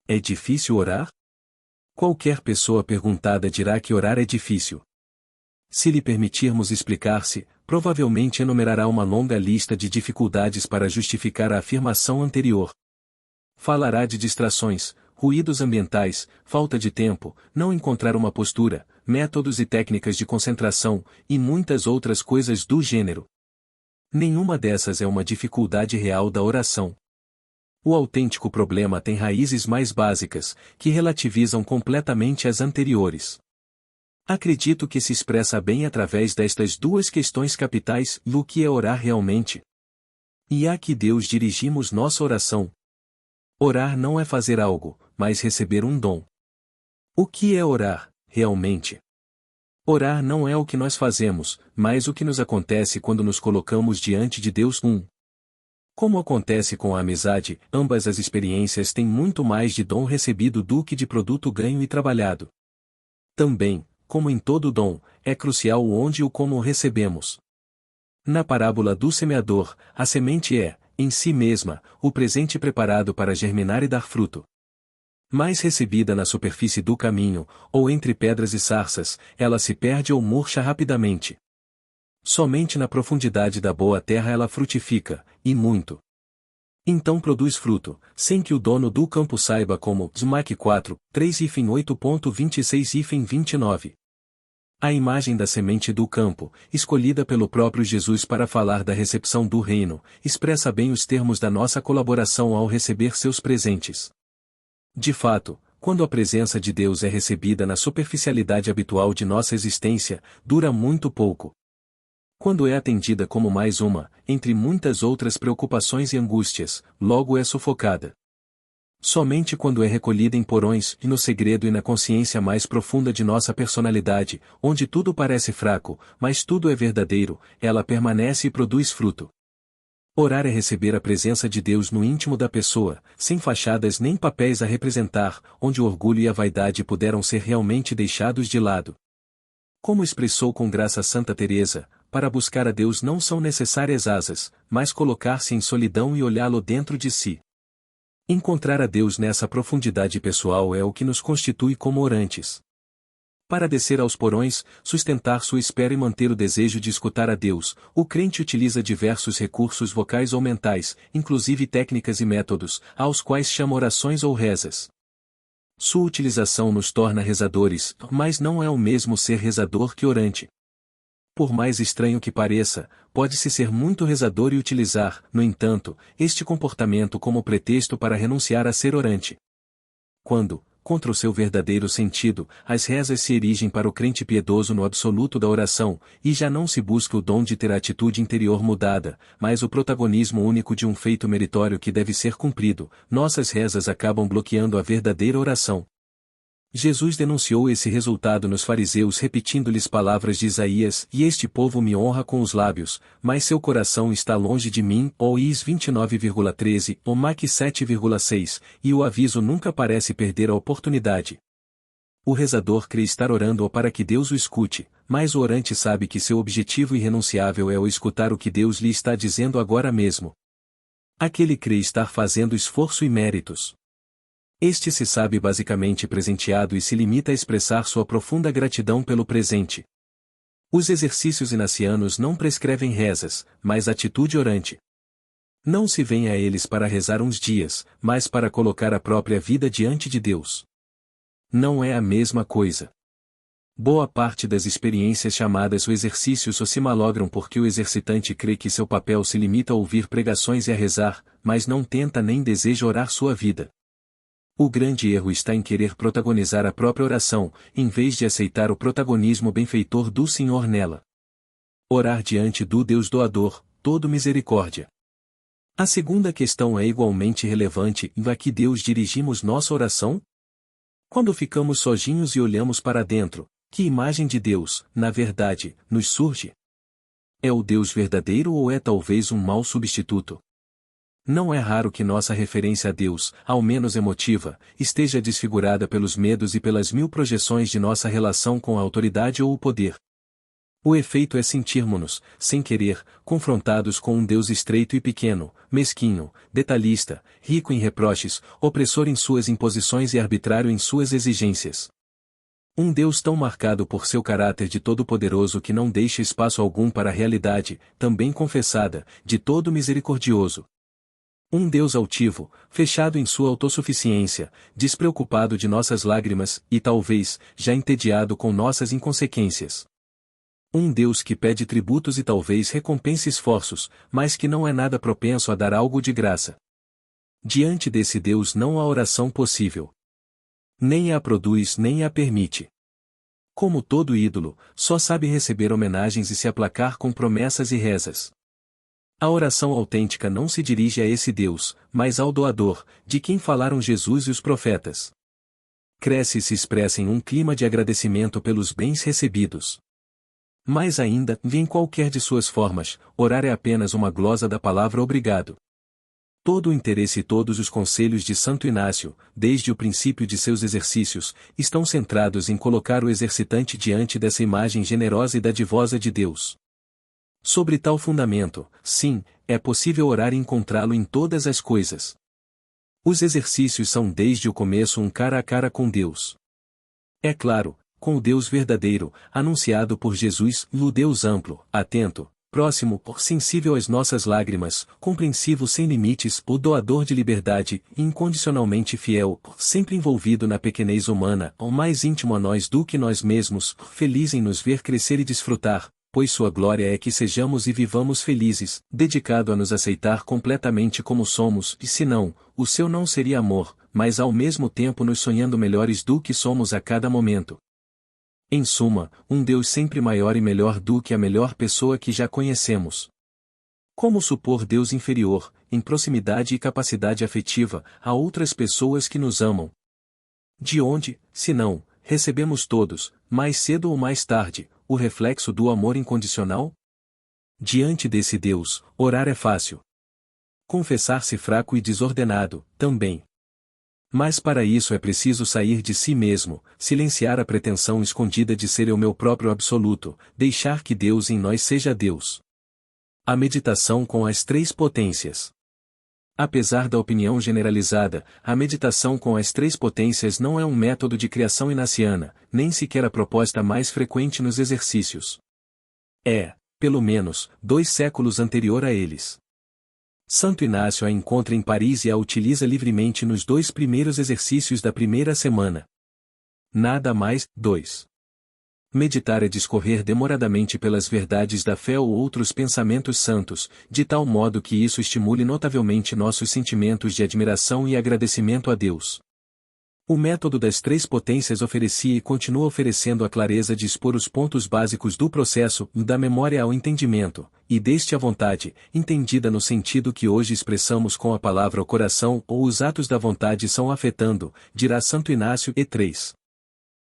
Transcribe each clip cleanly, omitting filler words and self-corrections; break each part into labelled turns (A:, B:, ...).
A: É difícil orar? Qualquer pessoa perguntada dirá que orar é difícil. Se lhe permitirmos explicar-se, provavelmente enumerará uma longa lista de dificuldades para justificar a afirmação anterior. Falará de distrações, ruídos ambientais, falta de tempo, não encontrar uma postura, métodos e técnicas de concentração, e muitas outras coisas do gênero. Nenhuma dessas é uma dificuldade real da oração. O autêntico problema tem raízes mais básicas, que relativizam completamente as anteriores. Acredito que se expressa bem através destas duas questões capitais: o que é orar realmente? E a que Deus dirigimos nossa oração? Orar não é fazer algo, mas receber um dom. O que é orar, realmente? Orar não é o que nós fazemos, mas o que nos acontece quando nos colocamos diante de Deus. Como acontece com a amizade, ambas as experiências têm muito mais de dom recebido do que de produto ganho e trabalhado. Também, como em todo dom, é crucial o onde e o como o recebemos. Na parábola do semeador, a semente é, em si mesma, o presente preparado para germinar e dar fruto. Mas recebida na superfície do caminho, ou entre pedras e sarças, ela se perde ou murcha rapidamente. Somente na profundidade da boa terra ela frutifica, e muito. Então produz fruto, sem que o dono do campo saiba como. Smac 4, 3-8.26-29. A imagem da semente do campo, escolhida pelo próprio Jesus para falar da recepção do reino, expressa bem os termos da nossa colaboração ao receber seus presentes. De fato, quando a presença de Deus é recebida na superficialidade habitual de nossa existência, dura muito pouco. Quando é atendida como mais uma, entre muitas outras preocupações e angústias, logo é sufocada. Somente quando é recolhida em porões e no segredo e na consciência mais profunda de nossa personalidade, onde tudo parece fraco, mas tudo é verdadeiro, ela permanece e produz fruto. Orar é receber a presença de Deus no íntimo da pessoa, sem fachadas nem papéis a representar, onde o orgulho e a vaidade puderam ser realmente deixados de lado. Como expressou com graça Santa Teresa, para buscar a Deus não são necessárias asas, mas colocar-se em solidão e olhá-lo dentro de si. Encontrar a Deus nessa profundidade pessoal é o que nos constitui como orantes. Para descer aos porões, sustentar sua espera e manter o desejo de escutar a Deus, o crente utiliza diversos recursos vocais ou mentais, inclusive técnicas e métodos, aos quais chama orações ou rezas. Sua utilização nos torna rezadores, mas não é o mesmo ser rezador que orante. Por mais estranho que pareça, pode-se ser muito rezador e utilizar, no entanto, este comportamento como pretexto para renunciar a ser orante. Quando, contra o seu verdadeiro sentido, as rezas se erigem para o crente piedoso no absoluto da oração, e já não se busca o dom de ter a atitude interior mudada, mas o protagonismo único de um feito meritório que deve ser cumprido, nossas rezas acabam bloqueando a verdadeira oração. Jesus denunciou esse resultado nos fariseus repetindo-lhes palavras de Isaías: e este povo me honra com os lábios, mas seu coração está longe de mim, ou Is 29,13, ou Mac 7,6, e o aviso nunca parece perder a oportunidade. O rezador crê estar orando para que Deus o escute, mas o orante sabe que seu objetivo irrenunciável é o escutar o que Deus lhe está dizendo agora mesmo. Aquele crê estar fazendo esforço e méritos. Este se sabe basicamente presenteado e se limita a expressar sua profunda gratidão pelo presente. Os exercícios inacianos não prescrevem rezas, mas atitude orante. Não se vem a eles para rezar uns dias, mas para colocar a própria vida diante de Deus. Não é a mesma coisa. Boa parte das experiências chamadas o exercício só se malogram porque o exercitante crê que seu papel se limita a ouvir pregações e a rezar, mas não tenta nem deseja orar sua vida. O grande erro está em querer protagonizar a própria oração, em vez de aceitar o protagonismo benfeitor do Senhor nela. Orar diante do Deus doador, todo misericórdia. A segunda questão é igualmente relevante: a que Deus dirigimos nossa oração? Quando ficamos sozinhos e olhamos para dentro, que imagem de Deus, na verdade, nos surge? É o Deus verdadeiro ou é talvez um mau substituto? Não é raro que nossa referência a Deus, ao menos emotiva, esteja desfigurada pelos medos e pelas mil projeções de nossa relação com a autoridade ou o poder. O efeito é sentirmos-nos, sem querer, confrontados com um Deus estreito e pequeno, mesquinho, detalhista, rico em reproches, opressor em suas imposições e arbitrário em suas exigências. Um Deus tão marcado por seu caráter de todo-poderoso que não deixa espaço algum para a realidade, também confessada, de todo misericordioso. Um Deus altivo, fechado em sua autossuficiência, despreocupado de nossas lágrimas e, talvez, já entediado com nossas inconsequências. Um Deus que pede tributos e talvez recompense esforços, mas que não é nada propenso a dar algo de graça. Diante desse Deus não há oração possível. Nem a produz nem a permite. Como todo ídolo, só sabe receber homenagens e se aplacar com promessas e rezas. A oração autêntica não se dirige a esse Deus, mas ao doador, de quem falaram Jesus e os profetas. Cresce e se expressa em um clima de agradecimento pelos bens recebidos. Mais ainda, em qualquer de suas formas, orar é apenas uma glosa da palavra obrigado. Todo o interesse e todos os conselhos de Santo Inácio, desde o princípio de seus exercícios, estão centrados em colocar o exercitante diante dessa imagem generosa e dadivosa de Deus. Sobre tal fundamento, sim, é possível orar e encontrá-lo em todas as coisas. Os exercícios são desde o começo um cara a cara com Deus. É claro, com o Deus verdadeiro, anunciado por Jesus, o Deus amplo, atento, próximo, sensível às nossas lágrimas, compreensivo sem limites, o doador de liberdade, incondicionalmente fiel, sempre envolvido na pequenez humana, o mais íntimo a nós do que nós mesmos, feliz em nos ver crescer e desfrutar, pois sua glória é que sejamos e vivamos felizes, dedicado a nos aceitar completamente como somos, e se não, o seu não seria amor, mas ao mesmo tempo nos sonhando melhores do que somos a cada momento. Em suma, um Deus sempre maior e melhor do que a melhor pessoa que já conhecemos. Como supor Deus inferior, em proximidade e capacidade afetiva, a outras pessoas que nos amam? De onde, se não, recebemos todos, mais cedo ou mais tarde, o reflexo do amor incondicional? Diante desse Deus, orar é fácil. Confessar-se fraco e desordenado, também. Mas para isso é preciso sair de si mesmo, silenciar a pretensão escondida de ser eu meu próprio absoluto, deixar que Deus em nós seja Deus. A meditação com as três potências. Apesar da opinião generalizada, a meditação com as três potências não é um método de criação inaciana, nem sequer a proposta mais frequente nos exercícios. É, pelo menos, 2 séculos anterior a eles. Santo Inácio a encontra em Paris e a utiliza livremente nos 2 primeiros exercícios da primeira semana. Nada mais. 2. Meditar é discorrer demoradamente pelas verdades da fé ou outros pensamentos santos, de tal modo que isso estimule notavelmente nossos sentimentos de admiração e agradecimento a Deus. O método das 3 potências oferecia e continua oferecendo a clareza de expor os pontos básicos do processo, da memória ao entendimento, e deste à vontade, entendida no sentido que hoje expressamos com a palavra o coração ou os atos da vontade são afetando, dirá Santo Inácio E3.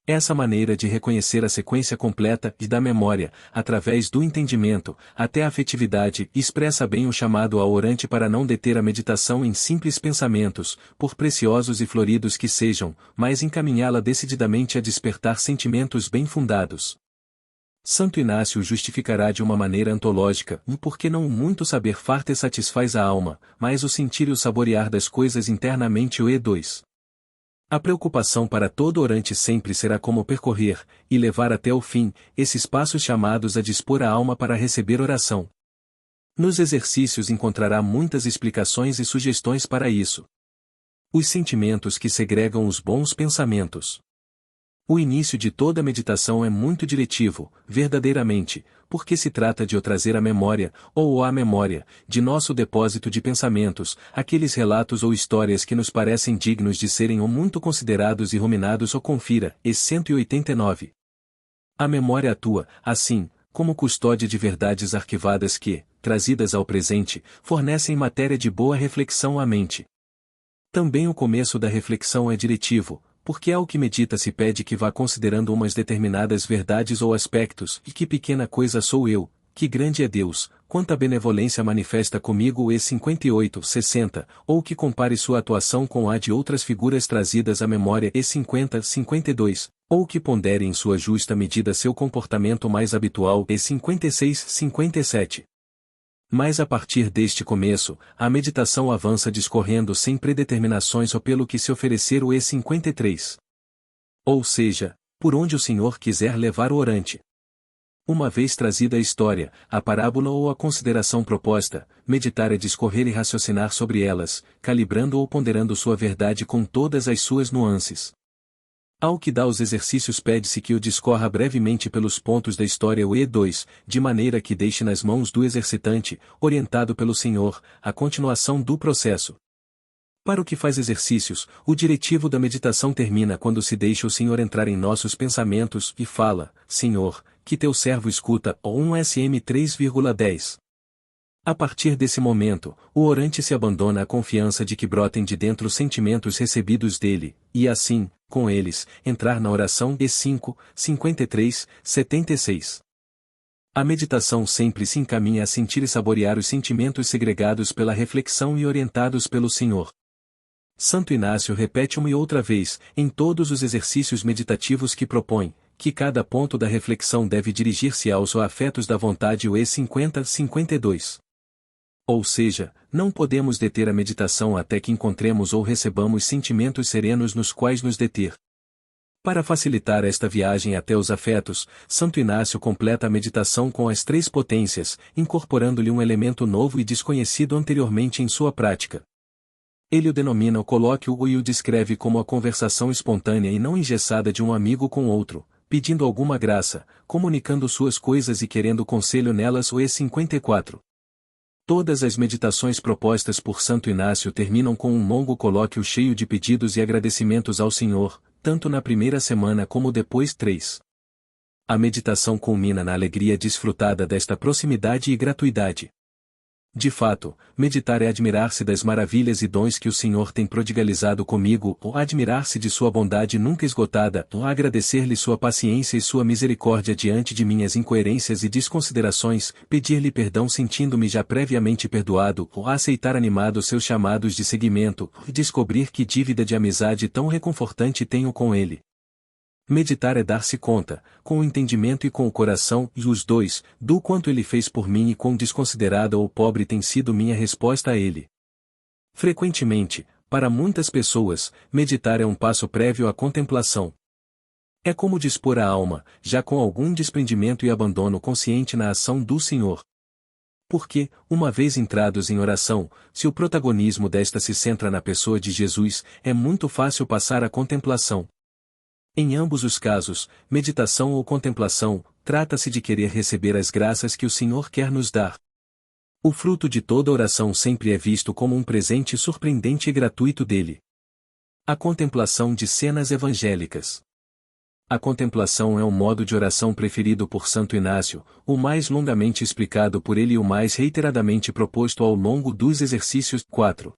A: Essa maneira de reconhecer a sequência completa e da memória, através do entendimento, até a afetividade, expressa bem o chamado ao orante para não deter a meditação em simples pensamentos, por preciosos e floridos que sejam, mas encaminhá-la decididamente a despertar sentimentos bem fundados. Santo Inácio justificará de uma maneira antológica, porque não muito saber farta satisfaz a alma, mas o sentir e o saborear das coisas internamente o E2. A preocupação para todo orante sempre será como percorrer, e levar até o fim, esses passos chamados a dispor a alma para receber oração. Nos exercícios encontrará muitas explicações e sugestões para isso. Os sentimentos que segregam os bons pensamentos. O início de toda meditação é muito diretivo, verdadeiramente, porque se trata de o trazer à memória, ou à memória, de nosso depósito de pensamentos, aqueles relatos ou histórias que nos parecem dignos de serem ou muito considerados e ruminados ou confira, e 189. A memória atua, assim, como custódia de verdades arquivadas que, trazidas ao presente, fornecem matéria de boa reflexão à mente. Também o começo da reflexão é diretivo, porque ao que medita se pede que vá considerando umas determinadas verdades ou aspectos, e que pequena coisa sou eu, que grande é Deus, quanta benevolência manifesta comigo e 58, 60, ou que compare sua atuação com a de outras figuras trazidas à memória e 50, 52, Ou que pondere em sua justa medida seu comportamento mais habitual e 56-57. Mas a partir deste começo, a meditação avança discorrendo sem predeterminações ou pelo que se oferecer o E53. Ou seja, por onde o Senhor quiser levar o orante. Uma vez trazida a história, a parábola ou a consideração proposta, meditar é discorrer e raciocinar sobre elas, calibrando ou ponderando sua verdade com todas as suas nuances. Ao que dá os exercícios pede-se que o discorra brevemente pelos pontos da história o E2, de maneira que deixe nas mãos do exercitante, orientado pelo Senhor, a continuação do processo. Para o que faz exercícios, o diretivo da meditação termina quando se deixa o Senhor entrar em nossos pensamentos e fala, Senhor, que teu servo escuta, ou 1 SM 3,10. A partir desse momento, o orante se abandona à confiança de que brotem de dentro os sentimentos recebidos dele, e assim, com eles, entrar na oração E5, 53, 76. A meditação sempre se encaminha a sentir e saborear os sentimentos segregados pela reflexão e orientados pelo Senhor. Santo Inácio repete uma e outra vez, em todos os exercícios meditativos que propõe, que cada ponto da reflexão deve dirigir-se aos afetos da vontade o E50, 52. Ou seja, não podemos deter a meditação até que encontremos ou recebamos sentimentos serenos nos quais nos deter. Para facilitar esta viagem até os afetos, Santo Inácio completa a meditação com as três potências, incorporando-lhe um elemento novo e desconhecido anteriormente em sua prática. Ele o denomina o colóquio e o descreve como a conversação espontânea e não engessada de um amigo com outro, pedindo alguma graça, comunicando suas coisas e querendo conselho nelas o E54. Todas as meditações propostas por Santo Inácio terminam com um longo colóquio cheio de pedidos e agradecimentos ao Senhor, tanto na primeira semana como depois 3. A meditação culmina na alegria desfrutada desta proximidade e gratuidade. De fato, meditar é admirar-se das maravilhas e dons que o Senhor tem prodigalizado comigo, ou admirar-se de sua bondade nunca esgotada, ou agradecer-lhe sua paciência e sua misericórdia diante de minhas incoerências e desconsiderações, pedir-lhe perdão sentindo-me já previamente perdoado, ou aceitar animado seus chamados de seguimento, e descobrir que dívida de amizade tão reconfortante tenho com ele. Meditar é dar-se conta, com o entendimento e com o coração, e os dois, do quanto ele fez por mim e quão desconsiderada ou pobre tem sido minha resposta a ele. Frequentemente, para muitas pessoas, meditar é um passo prévio à contemplação. É como dispor a alma, já com algum desprendimento e abandono consciente na ação do Senhor. Porque, uma vez entrados em oração, se o protagonismo desta se centra na pessoa de Jesus, é muito fácil passar à contemplação. Em ambos os casos, meditação ou contemplação, trata-se de querer receber as graças que o Senhor quer nos dar. O fruto de toda oração sempre é visto como um presente surpreendente e gratuito dele. A contemplação de cenas evangélicas. A contemplação é o modo de oração preferido por Santo Inácio, o mais longamente explicado por ele e o mais reiteradamente proposto ao longo dos exercícios 4.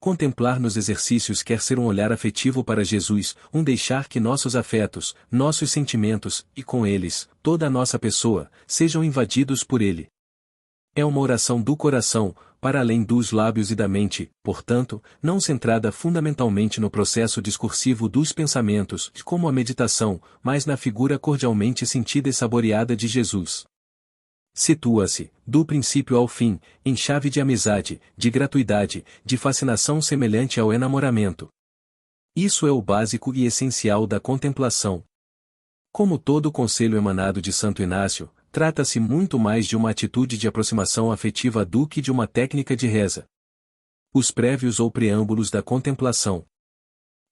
A: Contemplar nos exercícios quer ser um olhar afetivo para Jesus, um deixar que nossos afetos, nossos sentimentos, e com eles, toda a nossa pessoa, sejam invadidos por ele. É uma oração do coração, para além dos lábios e da mente, portanto, não centrada fundamentalmente no processo discursivo dos pensamentos, como a meditação, mas na figura cordialmente sentida e saboreada de Jesus. Situa-se, do princípio ao fim, em chave de amizade, de gratuidade, de fascinação semelhante ao enamoramento. Isso é o básico e essencial da contemplação. Como todo conselho emanado de Santo Inácio, trata-se muito mais de uma atitude de aproximação afetiva do que de uma técnica de reza. Os prévios ou preâmbulos da contemplação.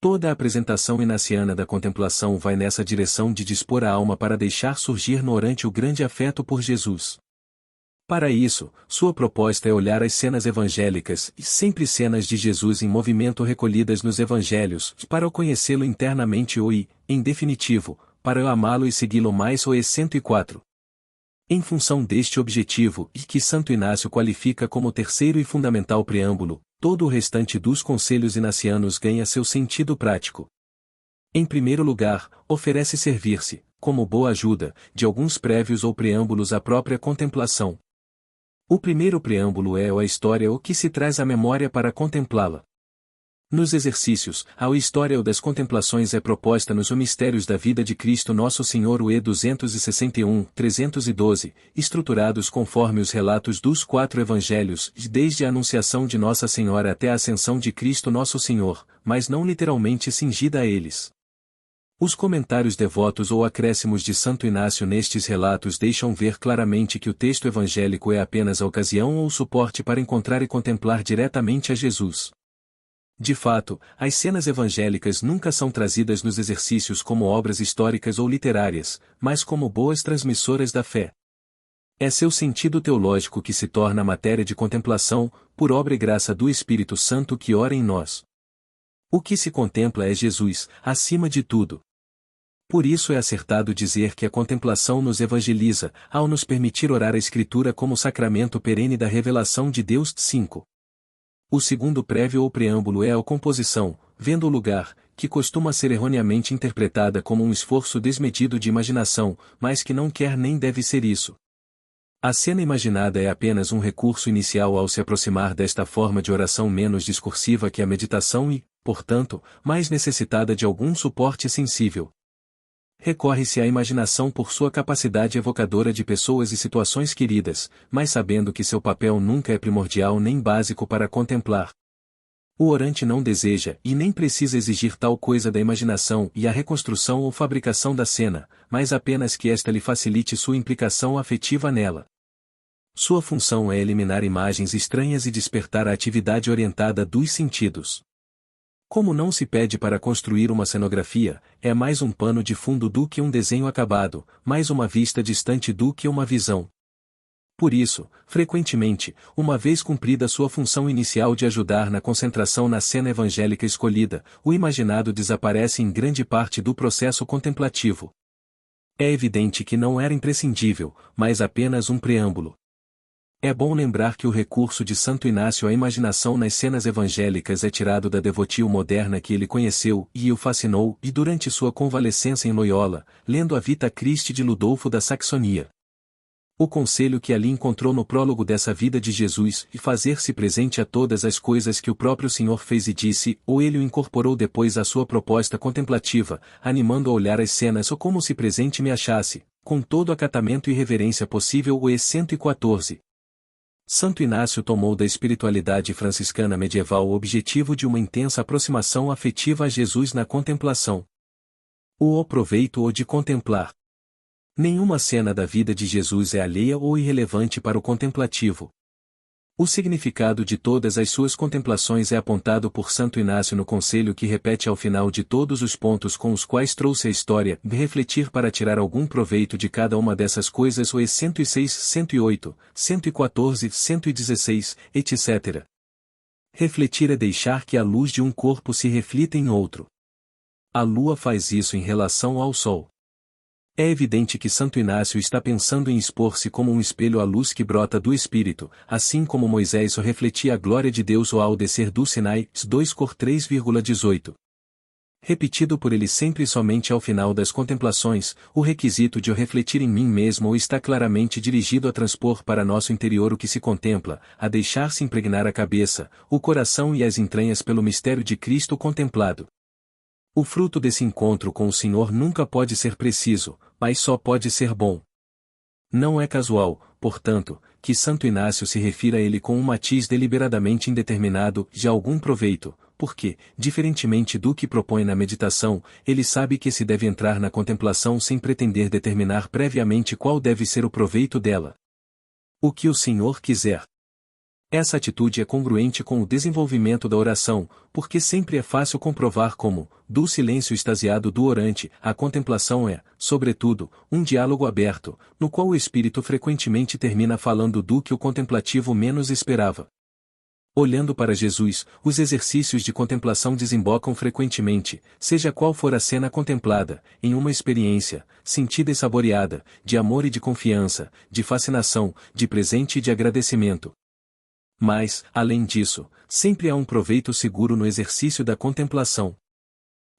A: Toda a apresentação inaciana da contemplação vai nessa direção de dispor a alma para deixar surgir no orante o grande afeto por Jesus. Para isso, sua proposta é olhar as cenas evangélicas, e sempre cenas de Jesus em movimento recolhidas nos evangelhos, para o conhecê-lo internamente ou em definitivo, para eu amá-lo e segui-lo mais o E104. Em função deste objetivo, e que Santo Inácio qualifica como terceiro e fundamental preâmbulo, todo o restante dos conselhos inacianos ganha seu sentido prático. Em primeiro lugar, oferece servir-se, como boa ajuda, de alguns prévios ou preâmbulos à própria contemplação. O primeiro preâmbulo é a história o que se traz à memória para contemplá-la. Nos exercícios, a história das contemplações é proposta-nos o mistérios da vida de Cristo Nosso Senhor UE 261, 312, estruturados conforme os relatos dos 4 evangelhos, desde a anunciação de Nossa Senhora até a ascensão de Cristo Nosso Senhor, mas não literalmente cingida a eles. Os comentários devotos ou acréscimos de Santo Inácio nestes relatos deixam ver claramente que o texto evangélico é apenas a ocasião ou suporte para encontrar e contemplar diretamente a Jesus. De fato, as cenas evangélicas nunca são trazidas nos exercícios como obras históricas ou literárias, mas como boas transmissoras da fé. É seu sentido teológico que se torna matéria de contemplação, por obra e graça do Espírito Santo que ora em nós. O que se contempla é Jesus, acima de tudo. Por isso é acertado dizer que a contemplação nos evangeliza, ao nos permitir orar a Escritura como sacramento perene da revelação de Deus. 5. O segundo prévio ou preâmbulo é a composição, vendo o lugar, que costuma ser erroneamente interpretada como um esforço desmedido de imaginação, mas que não quer nem deve ser isso. A cena imaginada é apenas um recurso inicial ao se aproximar desta forma de oração menos discursiva que a meditação e, portanto, mais necessitada de algum suporte sensível. Recorre-se à imaginação por sua capacidade evocadora de pessoas e situações queridas, mas sabendo que seu papel nunca é primordial nem básico para contemplar. O orante não deseja e nem precisa exigir tal coisa da imaginação e a reconstrução ou fabricação da cena, mas apenas que esta lhe facilite sua implicação afetiva nela. Sua função é eliminar imagens estranhas e despertar a atividade orientada dos sentidos. Como não se pede para construir uma cenografia, é mais um pano de fundo do que um desenho acabado, mais uma vista distante do que uma visão. Por isso, frequentemente, uma vez cumprida sua função inicial de ajudar na concentração na cena evangélica escolhida, o imaginado desaparece em grande parte do processo contemplativo. É evidente que não era imprescindível, mas apenas um preâmbulo. É bom lembrar que o recurso de Santo Inácio à imaginação nas cenas evangélicas é tirado da devotio moderna que ele conheceu e o fascinou, e durante sua convalescença em Loyola, lendo a Vita Christi de Ludolfo da Saxonia. O conselho que ali encontrou no prólogo dessa vida de Jesus, e fazer-se presente a todas as coisas que o próprio Senhor fez e disse, ou ele o incorporou depois à sua proposta contemplativa, animando a olhar as cenas ou como se presente me achasse, com todo acatamento e reverência possível. O E 114. Santo Inácio tomou da espiritualidade franciscana medieval o objetivo de uma intensa aproximação afetiva a Jesus na contemplação. O proveito ou de contemplar. Nenhuma cena da vida de Jesus é alheia ou irrelevante para o contemplativo. O significado de todas as suas contemplações é apontado por Santo Inácio no conselho que repete ao final de todos os pontos com os quais trouxe a história, de refletir para tirar algum proveito de cada uma dessas coisas. O E 106, 108, 114, 116, etc. Refletir é deixar que a luz de um corpo se reflita em outro. A lua faz isso em relação ao sol. É evidente que Santo Inácio está pensando em expor-se como um espelho à luz que brota do Espírito, assim como Moisés o refletia a glória de Deus ao descer do Sinai. 2 Cor 3,18. Repetido por ele sempre e somente ao final das contemplações, o requisito de o refletir em mim mesmo está claramente dirigido a transpor para nosso interior o que se contempla, a deixar-se impregnar a cabeça, o coração e as entranhas pelo mistério de Cristo contemplado. O fruto desse encontro com o Senhor nunca pode ser preciso, mas só pode ser bom. Não é casual, portanto, que Santo Inácio se refira a ele com um matiz deliberadamente indeterminado, de algum proveito, porque, diferentemente do que propõe na meditação, ele sabe que se deve entrar na contemplação sem pretender determinar previamente qual deve ser o proveito dela. O que o Senhor quiser. Essa atitude é congruente com o desenvolvimento da oração, porque sempre é fácil comprovar como, do silêncio extasiado do orante, a contemplação é, sobretudo, um diálogo aberto, no qual o espírito frequentemente termina falando do que o contemplativo menos esperava. Olhando para Jesus, os exercícios de contemplação desembocam frequentemente, seja qual for a cena contemplada, em uma experiência, sentida e saboreada, de amor e de confiança, de fascinação, de presente e de agradecimento. Mas, além disso, sempre há um proveito seguro no exercício da contemplação.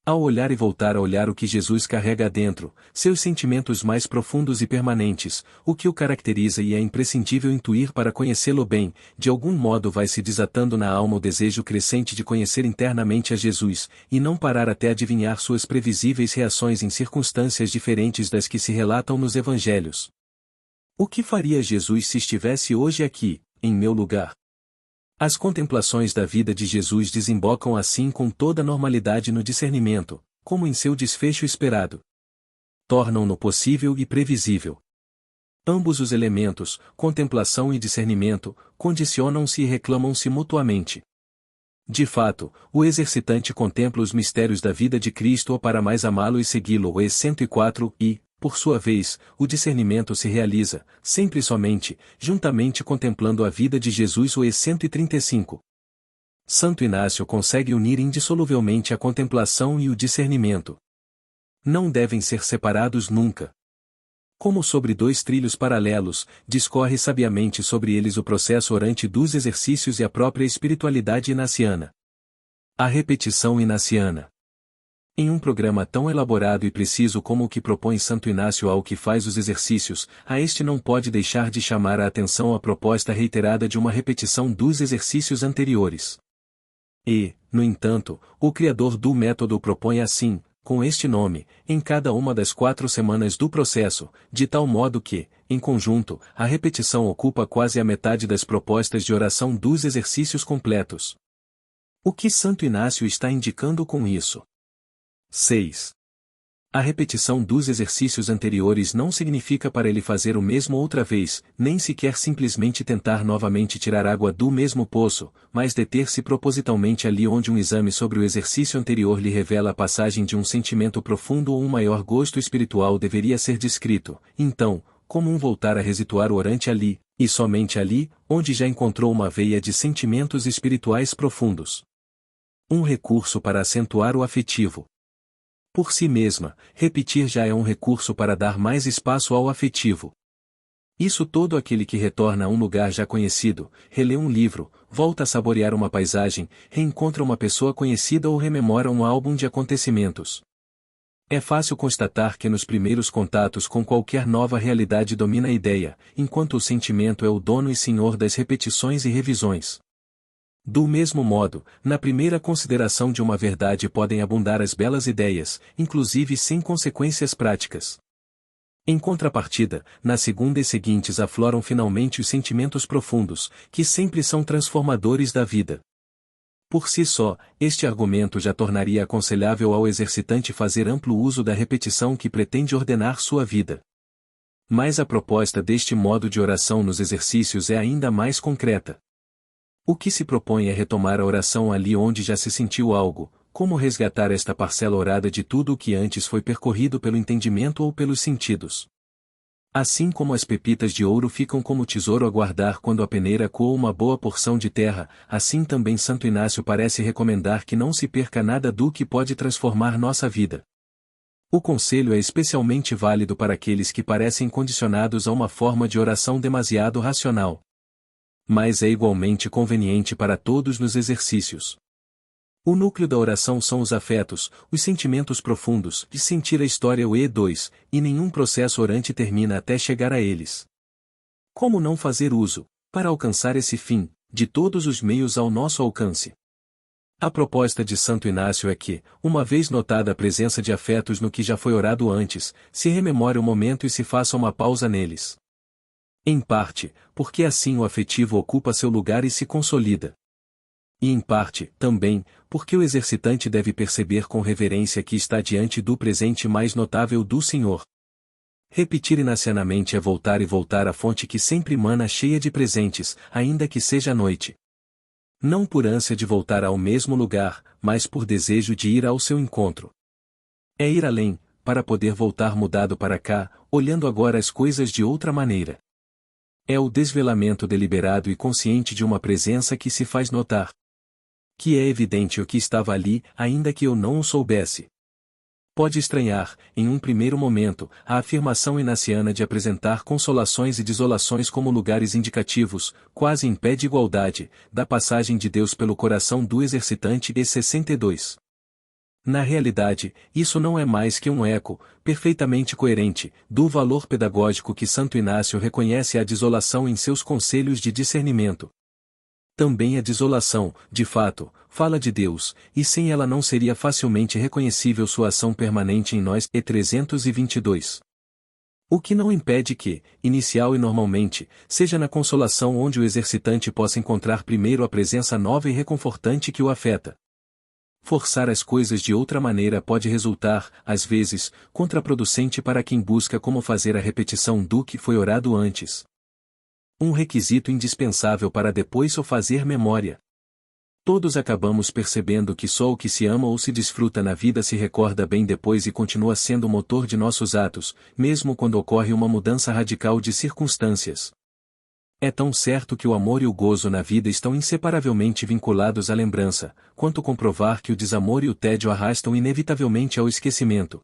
A: Ao olhar e voltar a olhar o que Jesus carrega dentro, seus sentimentos mais profundos e permanentes, o que o caracteriza e é imprescindível intuir para conhecê-lo bem, de algum modo vai se desatando na alma o desejo crescente de conhecer internamente a Jesus, e não parar até adivinhar suas previsíveis reações em circunstâncias diferentes das que se relatam nos evangelhos. O que faria Jesus se estivesse hoje aqui, em meu lugar? As contemplações da vida de Jesus desembocam assim com toda normalidade no discernimento, como em seu desfecho esperado. Tornam-no possível e previsível. Ambos os elementos, contemplação e discernimento, condicionam-se e reclamam-se mutuamente. De fato, o exercitante contempla os mistérios da vida de Cristo para mais amá-lo e segui-lo. E 104 e, por sua vez, o discernimento se realiza, sempre e somente, juntamente contemplando a vida de Jesus. O E 135. Santo Inácio consegue unir indissoluvelmente a contemplação e o discernimento. Não devem ser separados nunca. Como sobre dois trilhos paralelos, discorre sabiamente sobre eles o processo orante dos exercícios e a própria espiritualidade inaciana. A repetição inaciana. Em um programa tão elaborado e preciso como o que propõe Santo Inácio ao que faz os exercícios, a este não pode deixar de chamar a atenção a proposta reiterada de uma repetição dos exercícios anteriores. E, no entanto, o criador do método o propõe assim, com este nome, em cada uma das 4 semanas do processo, de tal modo que, em conjunto, a repetição ocupa quase a metade das propostas de oração dos exercícios completos. O que Santo Inácio está indicando com isso? 6. A repetição dos exercícios anteriores não significa para ele fazer o mesmo outra vez, nem sequer simplesmente tentar novamente tirar água do mesmo poço, mas deter-se propositalmente ali onde um exame sobre o exercício anterior lhe revela a passagem de um sentimento profundo ou um maior gosto espiritual deveria ser descrito. Então, como um voltar a resituar o orante ali, e somente ali, onde já encontrou uma veia de sentimentos espirituais profundos. Um recurso para acentuar o afetivo. Por si mesma, repetir já é um recurso para dar mais espaço ao afetivo. Isso todo aquele que retorna a um lugar já conhecido, relê um livro, volta a saborear uma paisagem, reencontra uma pessoa conhecida ou rememora um álbum de acontecimentos. É fácil constatar que nos primeiros contatos com qualquer nova realidade domina a ideia, enquanto o sentimento é o dono e senhor das repetições e revisões. Do mesmo modo, na primeira consideração de uma verdade podem abundar as belas ideias, inclusive sem consequências práticas. Em contrapartida, na segunda e seguintes afloram finalmente os sentimentos profundos, que sempre são transformadores da vida. Por si só, este argumento já tornaria aconselhável ao exercitante fazer amplo uso da repetição que pretende ordenar sua vida. Mas a proposta deste modo de oração nos exercícios é ainda mais concreta. O que se propõe é retomar a oração ali onde já se sentiu algo, como resgatar esta parcela orada de tudo o que antes foi percorrido pelo entendimento ou pelos sentidos. Assim como as pepitas de ouro ficam como tesouro a guardar quando a peneira coa uma boa porção de terra, assim também Santo Inácio parece recomendar que não se perca nada do que pode transformar nossa vida. O conselho é especialmente válido para aqueles que parecem condicionados a uma forma de oração demasiado racional. Mas é igualmente conveniente para todos nos exercícios. O núcleo da oração são os afetos, os sentimentos profundos, de sentir a história o E2, e nenhum processo orante termina até chegar a eles. Como não fazer uso, para alcançar esse fim, de todos os meios ao nosso alcance? A proposta de Santo Inácio é que, uma vez notada a presença de afetos no que já foi orado antes, se rememore o momento e se faça uma pausa neles. Em parte, porque assim o afetivo ocupa seu lugar e se consolida. E em parte, também, porque o exercitante deve perceber com reverência que está diante do presente mais notável do Senhor. Repetir inacianamente é voltar e voltar à fonte que sempre mana cheia de presentes, ainda que seja à noite. Não por ânsia de voltar ao mesmo lugar, mas por desejo de ir ao seu encontro. É ir além, para poder voltar mudado para cá, olhando agora as coisas de outra maneira. É o desvelamento deliberado e consciente de uma presença que se faz notar. Que é evidente o que estava ali, ainda que eu não o soubesse. Pode estranhar, em um primeiro momento, a afirmação inaciana de apresentar consolações e desolações como lugares indicativos, quase em pé de igualdade, da passagem de Deus pelo coração do exercitante. E 62. Na realidade, isso não é mais que um eco, perfeitamente coerente, do valor pedagógico que Santo Inácio reconhece à desolação em seus conselhos de discernimento. Também a desolação, de fato, fala de Deus, e sem ela não seria facilmente reconhecível sua ação permanente em nós. E 322. O que não impede que, inicial e normalmente, seja na consolação onde o exercitante possa encontrar primeiro a presença nova e reconfortante que o afeta. Forçar as coisas de outra maneira pode resultar, às vezes, contraproducente para quem busca como fazer a repetição do que foi orado antes. Um requisito indispensável para depois o fazer memória. Todos acabamos percebendo que só o que se ama ou se desfruta na vida se recorda bem depois e continua sendo o motor de nossos atos, mesmo quando ocorre uma mudança radical de circunstâncias. É tão certo que o amor e o gozo na vida estão inseparavelmente vinculados à lembrança, quanto comprovar que o desamor e o tédio arrastam inevitavelmente ao esquecimento.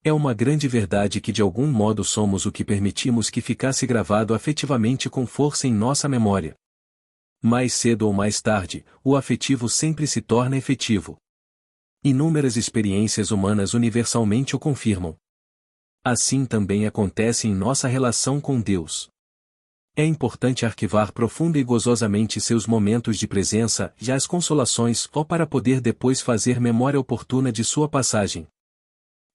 A: É uma grande verdade que de algum modo somos o que permitimos que ficasse gravado afetivamente com força em nossa memória. Mais cedo ou mais tarde, o afetivo sempre se torna efetivo. Inúmeras experiências humanas universalmente o confirmam. Assim também acontece em nossa relação com Deus. É importante arquivar profunda e gozosamente seus momentos de presença e as consolações, ou para poder depois fazer memória oportuna de sua passagem.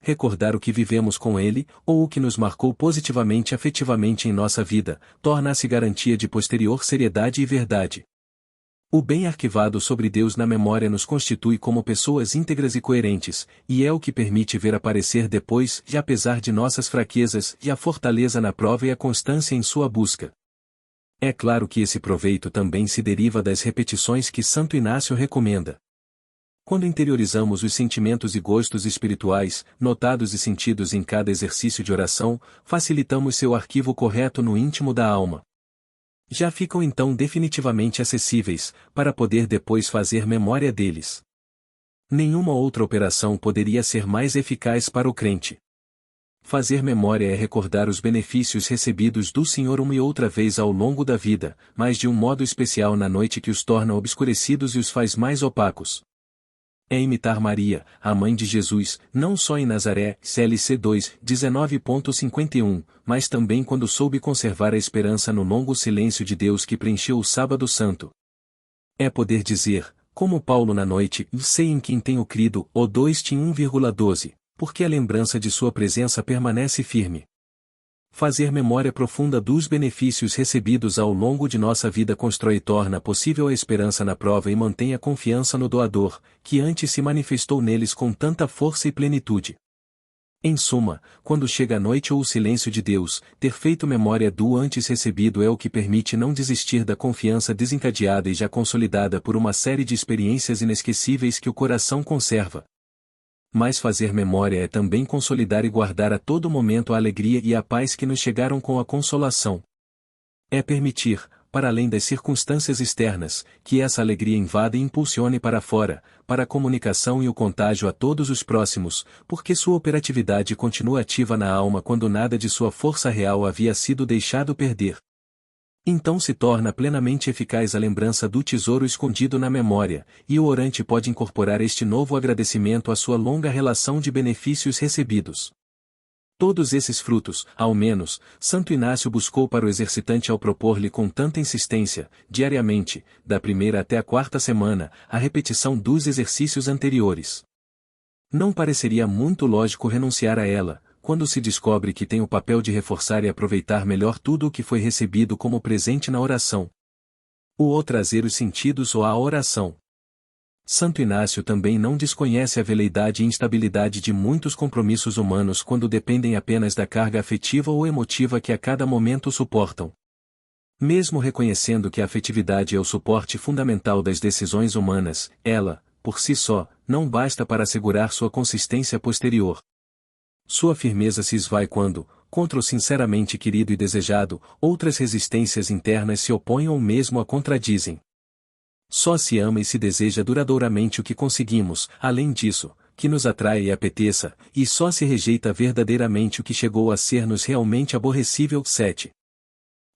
A: Recordar o que vivemos com Ele, ou o que nos marcou positivamente e afetivamente em nossa vida, torna-se garantia de posterior seriedade e verdade. O bem arquivado sobre Deus na memória nos constitui como pessoas íntegras e coerentes, e é o que permite ver aparecer depois, e apesar de nossas fraquezas, e a fortaleza na prova e a constância em sua busca. É claro que esse proveito também se deriva das repetições que Santo Inácio recomenda. Quando interiorizamos os sentimentos e gostos espirituais, notados e sentidos em cada exercício de oração, facilitamos seu arquivo correto no íntimo da alma. Já ficam então definitivamente acessíveis, para poder depois fazer memória deles. Nenhuma outra operação poderia ser mais eficaz para o crente. Fazer memória é recordar os benefícios recebidos do Senhor uma e outra vez ao longo da vida, mas de um modo especial na noite que os torna obscurecidos e os faz mais opacos. É imitar Maria, a mãe de Jesus, não só em Nazaré, CLC 2, 19.51, mas também quando soube conservar a esperança no longo silêncio de Deus que preencheu o sábado santo. É poder dizer, como Paulo na noite, sei em quem tenho crido, o 2 Tim 1,12. Porque a lembrança de sua presença permanece firme. Fazer memória profunda dos benefícios recebidos ao longo de nossa vida constrói e torna possível a esperança na prova e mantém a confiança no doador, que antes se manifestou neles com tanta força e plenitude. Em suma, quando chega a noite ou o silêncio de Deus, ter feito memória do antes recebido é o que permite não desistir da confiança desencadeada e já consolidada por uma série de experiências inesquecíveis que o coração conserva. Mas fazer memória é também consolidar e guardar a todo momento a alegria e a paz que nos chegaram com a consolação. É permitir, para além das circunstâncias externas, que essa alegria invada e impulsione para fora, para a comunicação e o contágio a todos os próximos, porque sua operatividade continua ativa na alma quando nada de sua força real havia sido deixado perder. Então se torna plenamente eficaz a lembrança do tesouro escondido na memória, e o orante pode incorporar este novo agradecimento à sua longa relação de benefícios recebidos. Todos esses frutos, ao menos, Santo Inácio buscou para o exercitante ao propor-lhe com tanta insistência, diariamente, da primeira até a quarta semana, a repetição dos exercícios anteriores. Não pareceria muito lógico renunciar a ela, quando se descobre que tem o papel de reforçar e aproveitar melhor tudo o que foi recebido como presente na oração. Ou trazer os sentidos ou a oração. Santo Inácio também não desconhece a veleidade e instabilidade de muitos compromissos humanos quando dependem apenas da carga afetiva ou emotiva que a cada momento suportam. Mesmo reconhecendo que a afetividade é o suporte fundamental das decisões humanas, ela, por si só, não basta para assegurar sua consistência posterior. Sua firmeza se esvai quando, contra o sinceramente querido e desejado, outras resistências internas se opõem ou mesmo a contradizem. Só se ama e se deseja duradouramente o que conseguimos, além disso, que nos atrai e apeteça, e só se rejeita verdadeiramente o que chegou a ser-nos realmente aborrecível. 7.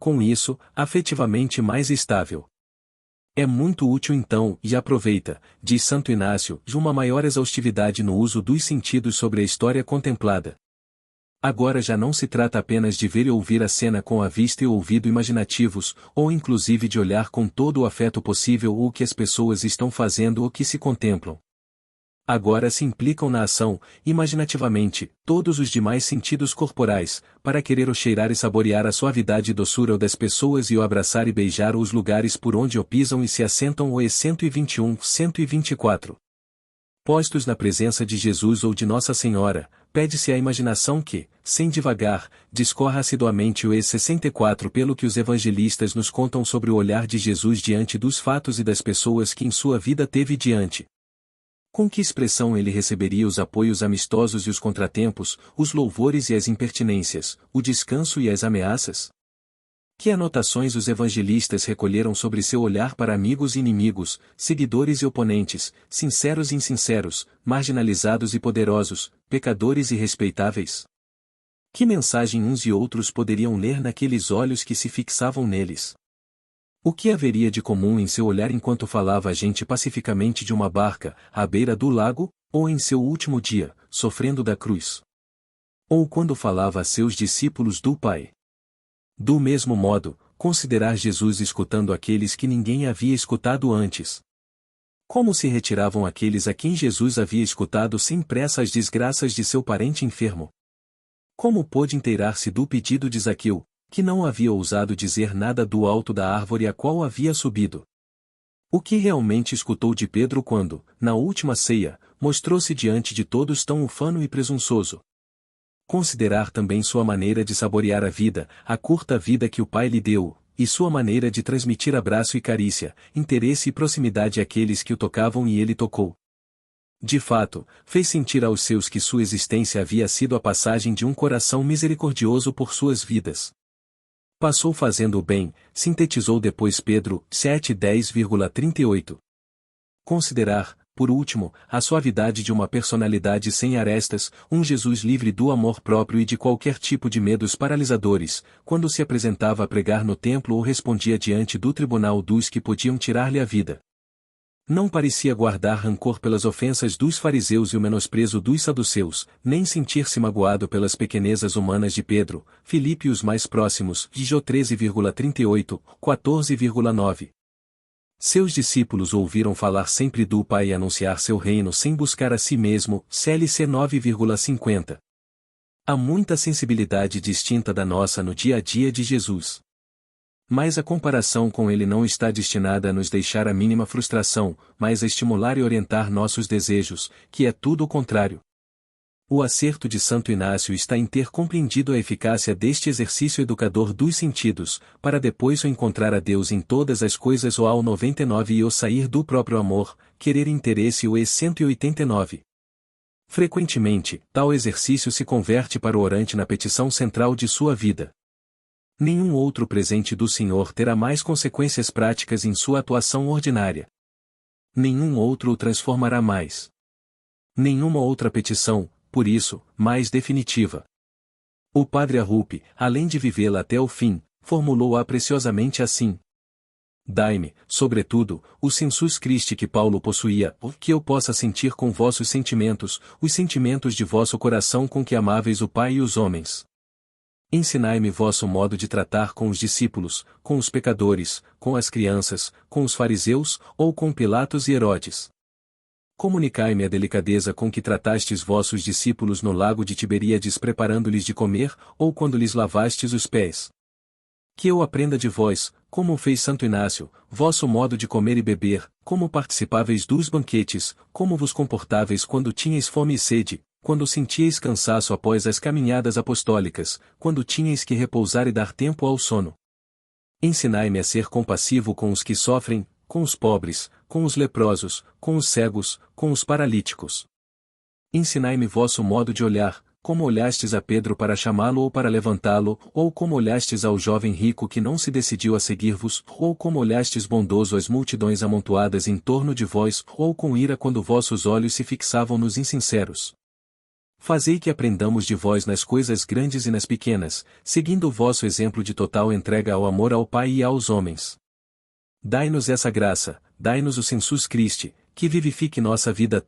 A: com isso, afetivamente mais estável. É muito útil então, e aproveita, diz Santo Inácio, de uma maior exaustividade no uso dos sentidos sobre a história contemplada. Agora já não se trata apenas de ver e ouvir a cena com a vista e o ouvido imaginativos, ou inclusive de olhar com todo o afeto possível o que as pessoas estão fazendo ou que se contemplam. Agora se implicam na ação, imaginativamente, todos os demais sentidos corporais, para querer o cheirar e saborear a suavidade e doçura das pessoas e o abraçar e beijar os lugares por onde o pisam e se assentam o E121, 124. Postos na presença de Jesus ou de Nossa Senhora, pede-se à imaginação que, sem divagar, discorra assiduamente o E64 pelo que os evangelistas nos contam sobre o olhar de Jesus diante dos fatos e das pessoas que em sua vida teve diante. Com que expressão ele receberia os apoios amistosos e os contratempos, os louvores e as impertinências, o descanso e as ameaças? Que anotações os evangelistas recolheram sobre seu olhar para amigos e inimigos, seguidores e oponentes, sinceros e insinceros, marginalizados e poderosos, pecadores e respeitáveis? Que mensagem uns e outros poderiam ler naqueles olhos que se fixavam neles? O que haveria de comum em seu olhar enquanto falava a gente pacificamente de uma barca, à beira do lago, ou em seu último dia, sofrendo da cruz? Ou quando falava a seus discípulos do Pai? Do mesmo modo, considerar Jesus escutando aqueles que ninguém havia escutado antes. Como se retiravam aqueles a quem Jesus havia escutado sem pressa as desgraças de seu parente enfermo? Como pôde inteirar-se do pedido de Zaqueu, que não havia ousado dizer nada do alto da árvore a qual havia subido? O que realmente escutou de Pedro quando, na última ceia, mostrou-se diante de todos tão ufano e presunçoso? Considerar também sua maneira de saborear a vida, a curta vida que o Pai lhe deu, e sua maneira de transmitir abraço e carícia, interesse e proximidade àqueles que o tocavam e ele tocou. De fato, fez sentir aos seus que sua existência havia sido a passagem de um coração misericordioso por suas vidas. Passou fazendo o bem, sintetizou depois Pedro, 7:10,38. Considerar, por último, a suavidade de uma personalidade sem arestas, um Jesus livre do amor próprio e de qualquer tipo de medos paralisadores, quando se apresentava a pregar no templo ou respondia diante do tribunal dos que podiam tirar-lhe a vida. Não parecia guardar rancor pelas ofensas dos fariseus e o menosprezo dos saduceus, nem sentir-se magoado pelas pequenezas humanas de Pedro, Filipe e os mais próximos, Jó 13,38, 14,9. Seus discípulos ouviram falar sempre do Pai e anunciar seu reino sem buscar a si mesmo, CLC 9,50. Há muita sensibilidade distinta da nossa no dia a dia de Jesus. Mas a comparação com ele não está destinada a nos deixar a mínima frustração, mas a estimular e orientar nossos desejos, que é tudo o contrário. O acerto de Santo Inácio está em ter compreendido a eficácia deste exercício educador dos sentidos, para depois o encontrar a Deus em todas as coisas ou ao 99 e o sair do próprio amor, querer interesse o E189. Frequentemente, tal exercício se converte para o orante na petição central de sua vida. Nenhum outro presente do Senhor terá mais consequências práticas em sua atuação ordinária. Nenhum outro o transformará mais. Nenhuma outra petição, por isso, mais definitiva. O padre Arrupe, além de vivê-la até o fim, formulou-a preciosamente assim: Dai-me, sobretudo, o sensus Christi que Paulo possuía, que eu possa sentir com vossos sentimentos, os sentimentos de vosso coração com que amáveis o Pai e os homens. Ensinai-me vosso modo de tratar com os discípulos, com os pecadores, com as crianças, com os fariseus, ou com Pilatos e Herodes. Comunicai-me a delicadeza com que tratastes vossos discípulos no lago de Tiberíades preparando-lhes de comer, ou quando lhes lavastes os pés. Que eu aprenda de vós, como fez Santo Inácio, vosso modo de comer e beber, como participáveis dos banquetes, como vos comportáveis quando tinhais fome e sede, quando sentíeis cansaço após as caminhadas apostólicas, quando tinhais que repousar e dar tempo ao sono. Ensinai-me a ser compassivo com os que sofrem, com os pobres, com os leprosos, com os cegos, com os paralíticos. Ensinai-me vosso modo de olhar, como olhastes a Pedro para chamá-lo ou para levantá-lo, ou como olhastes ao jovem rico que não se decidiu a seguir-vos, ou como olhastes bondoso às multidões amontoadas em torno de vós, ou com ira quando vossos olhos se fixavam nos insinceros. Fazei que aprendamos de vós nas coisas grandes e nas pequenas, seguindo o vosso exemplo de total entrega ao amor ao Pai e aos homens. Dai-nos essa graça, dai-nos o sensus Christi, que vivifique nossa vida,